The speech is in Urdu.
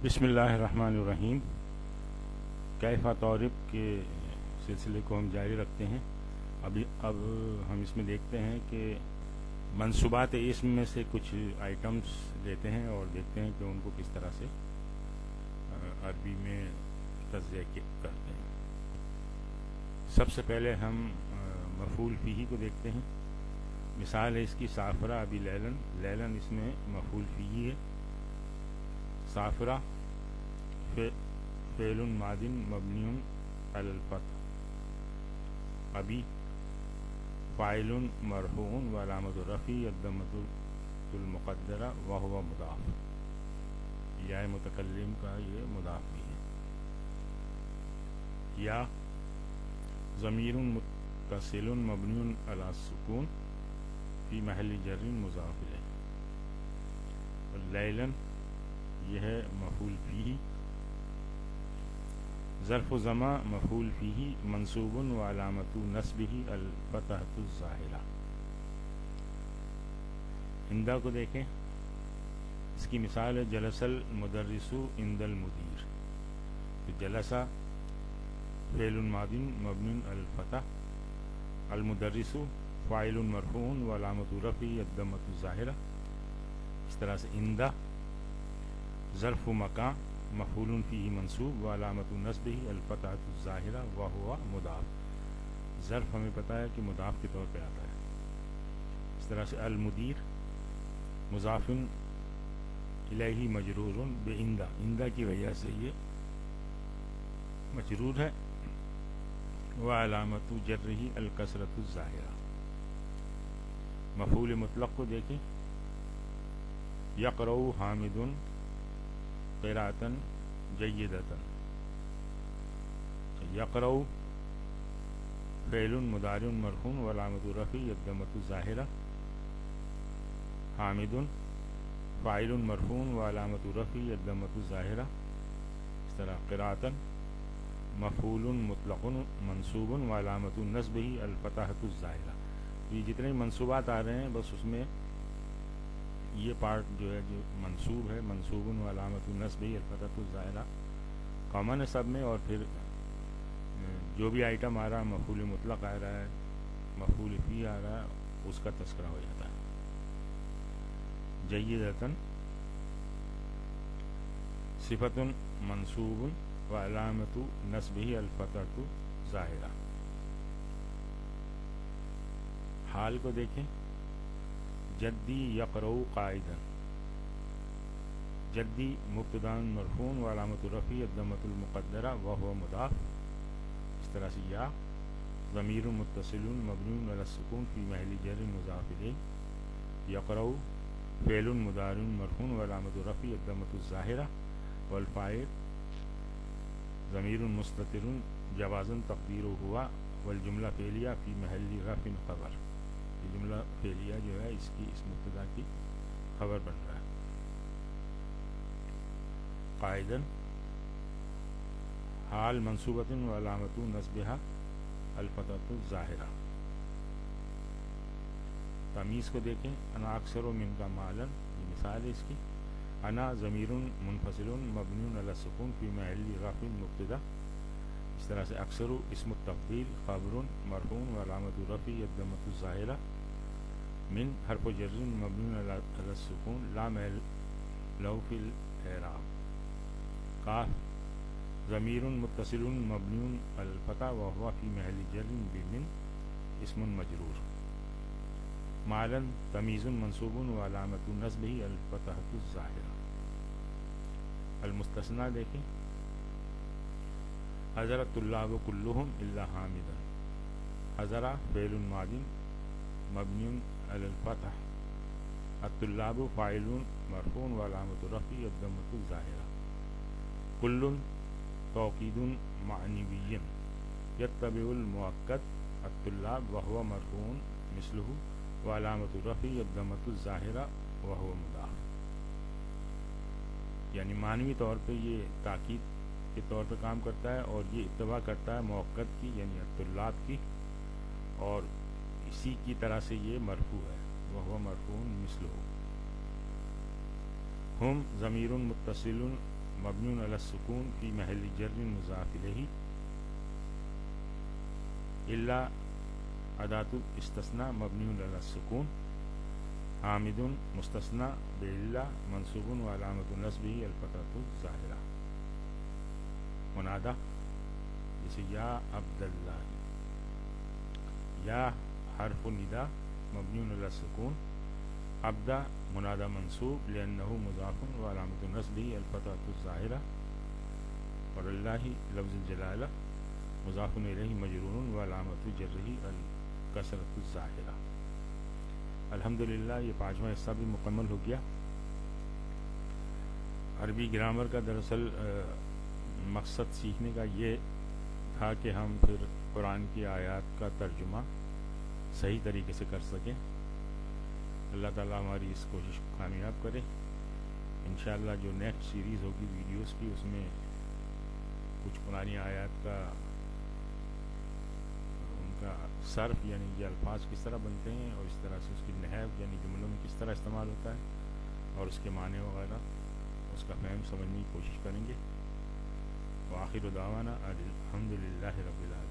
بسم اللہ الرحمن الرحیم. کیف طورب کے سلسلے کو ہم جاری رکھتے ہیں. اب ہم اس میں دیکھتے ہیں کہ منصوبات اسم میں سے کچھ آئٹمس لیتے ہیں اور دیکھتے ہیں کہ ان کو کس طرح سے عربی میں تجزیہ کرتے ہیں. سب سے پہلے ہم مفعول فیہ کو دیکھتے ہیں. مثال ہے اس کی سافرہ ابی لیلن. لیلن اس میں مفعول فیہ ہے. سافرہ فعل ماض مبنی علی الفتح. ابی فاعل مرفوع وعلامۃ رفعہ الضمۃ المقدرہ وہو مضاف. یا متکلم کا یہ مضاف بھی ہے. یا ضمیر متصل مبنی علی السکون فی محل جر مضاف الیہ. لیلن یہ ہے مفعول فیہ. ظرف زمان مفعول فیہ منصوب وعلامۃ نصبہ الفتحۃ الظاہرہ. ہندا کو دیکھیں. اس کی مثال ہے جلس المدرس عند المدیر. تو جلسہ فعل ماض مبنی علی الفتح. المدرس فاعل مرفوع وعلامۃ رفعہ الضمۃ الظاہرہ. اس طرح سے ہندا ظرف مکان مفعول فیہ منصوب وعلامۃ نصبہ الفتحۃ الظاہرہ وہو مضاف. ظرف ہمیں پتہ ہے کہ مضاف کے طور پہ آتا ہے. اس طرح سے المدیر مضاف الیہ مجرور بعندہ. عندہ کی وجہ سے یہ مجرور ہے. وعلامۃ جرہ الکسرۃ الظاہرہ. مفعول مطلق کو دیکھیں. یقرأ حامد قراءۃ جیدۃ. یقرأ فعل مضارع مرفوع وعلامۃ رفعہ الضمۃ الظاہرہ. حامد فاعل مرفوع وعلامۃ رفعہ الضمۃ الظاہرہ. اس طرح قراءۃ مفعول مطلق منصوب وعلامۃ نصبہ الفتحۃ الظاہرہ. یہ جتنے منصوبات آ رہے ہیں بس اس میں یہ پارٹ جو ہے جو منصوب ہے منصوب وعلامۃ نصبہ الفتحۃ الظاہرہ کامن ہے سب میں. اور پھر جو بھی آئٹم آ رہا ہے مفعول مطلق آ رہا ہے مفعول فیہ آ رہا ہے اس کا تذکرہ ہو جاتا ہے. جیدۃ صفت منصوب وعلامۃ نصبہ الفتحۃ الظاہرہ. حال کو دیکھیں. جدی یقرأ قائدا. جدی مبتدا مرفوع وعلامۃ رفعہ الضمۃ المقدرہ وہو مضاف. اس طرح سے یا ضمیر متصل مبنی علی السکون فی محل جر مضاف الیہ. یقرأ فعل مضارع مرفوع وعلامۃ رفعہ الضمۃ الظاہرہ والفاعل ضمیر مستتر جوازا تقدیرہ ہوا والجملہ فعلیہ فی محل رفع خبر. یہ جملہ فعلیہ جو ہے اس کی اس مبتدا کی خبر بن رہا ہے. قائدن حال منصوبۃ وعلامۃ نصبہا الفتحۃ الظاہرہ. تمیز کو دیکھیں. انا اکثر منک مالا. یہ مثال ہے اس کی. انا ضمیر منفصل مبنی علی السکون فی محل رفع مبتدا. اس طرح سے اکثر اسم التفضیل خبر مرفوع وعلامۃ رفعہ الضمۃ الظاہرہ. من حرف جر مبنی علی السکون لا محل لہ فی الاعراب. قاف ضمیر متصل مبنی علی الفتح وہو فی محل جر بمن اسم مجرور. مالا تمیز منصوب وعلامۃ نصبہ الفتحۃ الظاہرہ. المستثنیٰ دیکھیں. حضر الطلاب کلہم الا حامدا. حضر فعل ماض مبنی علی الفتح. الطلاب فاعل مرفوع وعلامۃ رفعہ الضمۃ الظاہرہ. کل توکید معنوی یتبع المؤکد الطلاب وہو مرفوع مثلہ وعلامۃ رفعہ الضمۃ الظاہرہ وہو مضاف. یعنی معنوی طور پہ یہ تاکید کے طور پہ کام کرتا ہے اور یہ اتباع کرتا ہے موقت کی یعنی الطلاب کی اور اسی کی طرح سے یہ مرفوع ہے وہو مرفوع مثلہ. ہم ضمیر متصل مبنی علی السکون فی محل جر مضاف الیہ الا اداۃ الاستثناء مبنی علی السکون حامد مستثنى بإلا منصوب وعلامة نصبه الفتحة الظاهرة منادى جیسے یا عبد اللہ یا حرف نداء مبنی علی السکون عبد منادى منصوب لأنه مضاف وعلامة نصبه الفتحة الظاهرة اور اللہ لفظ الجلالہ مضاف الیہ مجرور وعلامة جره الکسرۃ الظاہرہ۔ الحمدللہ یہ پانچواں حصہ بھی مکمل ہو گیا۔ عربی گرامر کا دراصل مقصد سیکھنے کا یہ تھا کہ ہم پھر قرآن کی آیات کا ترجمہ صحیح طریقے سے کر سکیں۔ اللہ تعالیٰ ہماری اس کوشش کو کامیاب کرے۔ انشاءاللہ جو نیکسٹ سیریز ہوگی ویڈیوز کی، اس میں کچھ قرآنی آیات کا صرف یعنی یہ الفاظ کس طرح بنتے ہیں اور اس طرح سے اس کی نحو یعنی جملوں میں کس طرح استعمال ہوتا ہے اور اس کے معنی وغیرہ اس کا فہم سمجھنے کی کوشش کریں گے۔ وآخر دعوانا الحمدللہ رب العالمین۔